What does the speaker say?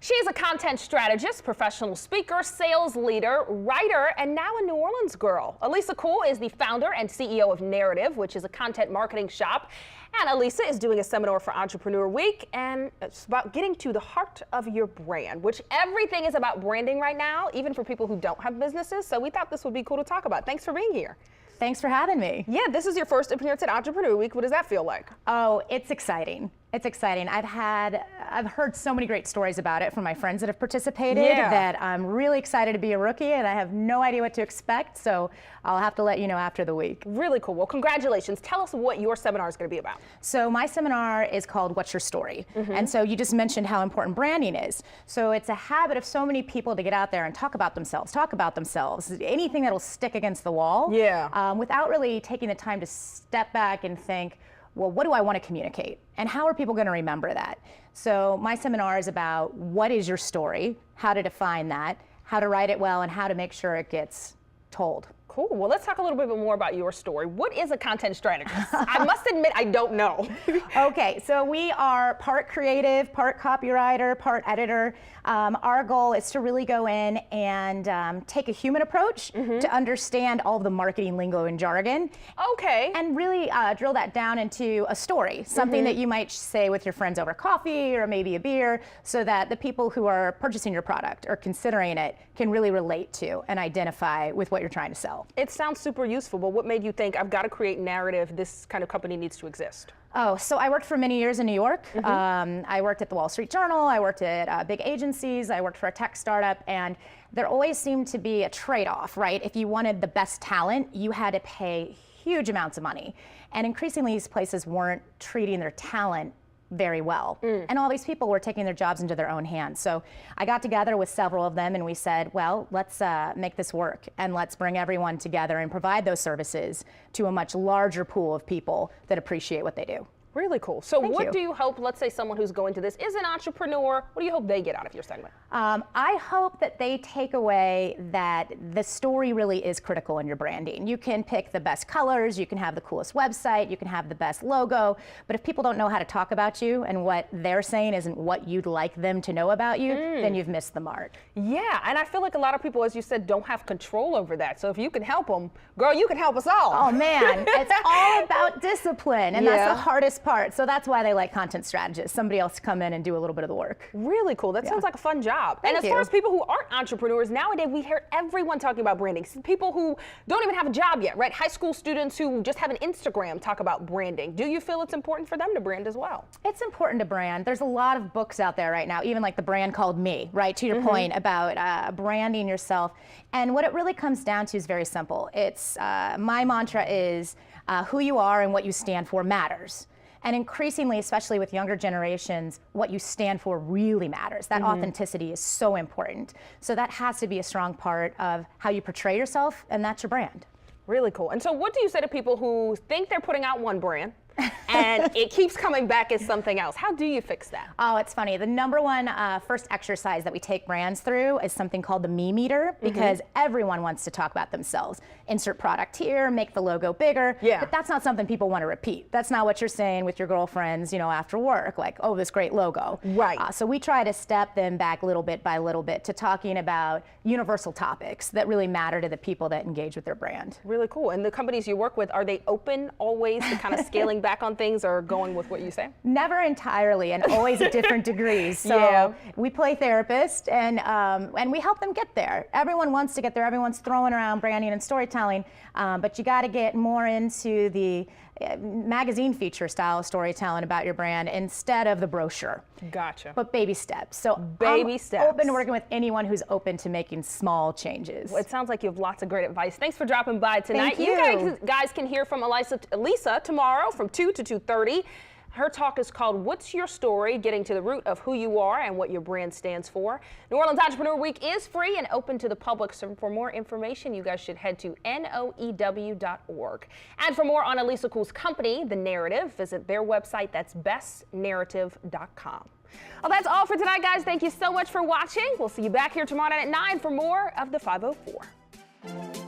She is a content strategist, professional speaker, sales leader, writer, and now a New Orleans girl. Elisa Cool is the founder and CEO of Narrative, which is a content marketing shop. And Elisa is doing a seminar for Entrepreneur Week, and it's about getting to the heart of your brand, which everything is about branding right now, even for people who don't have businesses. So we thought this would be cool to talk about. Thanks for being here. Thanks for having me. Yeah, this is your first appearance at Entrepreneur Week. What does that feel like? Oh, it's exciting. It's exciting. I've heard so many great stories about it from my friends that have participated that I'm really excited to be a rookie, and I have no idea what to expect, so I'll have to let you know after the week. Really cool. Well, congratulations. Tell us what your seminar is going to be about. So my seminar is called What's Your Story? And so you just mentioned how important branding is. So it's a habit of so many people to get out there and talk about themselves, anything that'll stick against the wall, without really taking the time to step back and think, well, what do I want to communicate? And how are people going to remember that? So my seminar is about what is your story, how to define that, how to write it well, and how to make sure it gets told. Cool. Well, let's talk a little bit more about your story. What is a content strategist? I must admit, I don't know. Okay, so we are part creative, part copywriter, part editor. Our goal is to really go in and take a human approach to understand all of the marketing lingo and jargon. Okay. And really drill that down into a story, something that you might say with your friends over coffee or maybe a beer, so that the people who are purchasing your product or considering it can really relate to and identify with what you're trying to sell. It sounds super useful, but what made you think, I've got to create narrative, this kind of company needs to exist? Oh, so I worked for many years in New York. I worked at the Wall Street Journal, I worked at big agencies, I worked for a tech startup, and there always seemed to be a trade-off, right? If you wanted the best talent, you had to pay huge amounts of money. And increasingly, these places weren't treating their talent very well. And all these people were taking their jobs into their own hands. So I got together with several of them and we said, well, let's make this work and let's bring everyone together and provide those services to a much larger pool of people that appreciate what they do. Really cool. So what do you hope, let's say someone who's going to this is an entrepreneur, what do you hope they get out of your segment? I hope that they take away that the story really is critical in your branding. You can pick the best colors, you can have the coolest website, you can have the best logo, but if people don't know how to talk about you and what they're saying isn't what you'd like them to know about you, then you've missed the mark. Yeah, and I feel like a lot of people, as you said, don't have control over that. So if you can help them, girl, you can help us all. Oh man, it's all about discipline, and that's the hardest part. So that's why they like content strategists, somebody else to come in and do a little bit of the work. Really cool. That sounds like a fun job. And as far as people who aren't entrepreneurs, nowadays we hear everyone talking about branding. People who don't even have a job yet, right? High school students who just have an Instagram talk about branding. Do you feel it's important for them to brand as well? It's important to brand. There's a lot of books out there right now, even like the brand called Me, right? To your point about branding yourself. And what it really comes down to is very simple. It's my mantra is who you are and what you stand for matters. And increasingly, especially with younger generations, what you stand for really matters. That authenticity is so important. So that has to be a strong part of how you portray yourself, and that's your brand. Really cool. And so what do you say to people who think they're putting out one brand and it keeps coming back as something else? How do you fix that? Oh, it's funny. The number one first exercise that we take brands through is something called the Me Meter, because everyone wants to talk about themselves. Insert product here, make the logo bigger, but that's not something people want to repeat. That's not what you're saying with your girlfriends, you know, after work, like, oh, this great logo. Right. So we try to step them back little bit by little bit to talking about universal topics that really matter to the people that engage with their brand. Really cool. And the companies you work with, are they open always to kind of scaling back on things or going with what you say? Never entirely, and always at different degrees. So we play therapist, and we help them get there. Everyone wants to get there. Everyone's throwing around branding and storytelling, but you got to get more into the magazine feature style of storytelling about your brand instead of the brochure. Gotcha. But baby steps. So baby steps. Open to working with anyone who's open to making small changes. Well, it sounds like you have lots of great advice. Thanks for dropping by tonight. Thank you. You guys can hear from Elisa tomorrow from 2 to 2:30. Her talk is called What's Your Story? Getting to the root of who you are and what your brand stands for. New Orleans Entrepreneur Week is free and open to the public. So for more information, you guys should head to noew.org. And for more on Elisa Cool's company, The Narrative, visit their website. That's bestnarrative.com. Well, that's all for tonight, guys. Thank you so much for watching. We'll see you back here tomorrow night at 9 for more of the 504.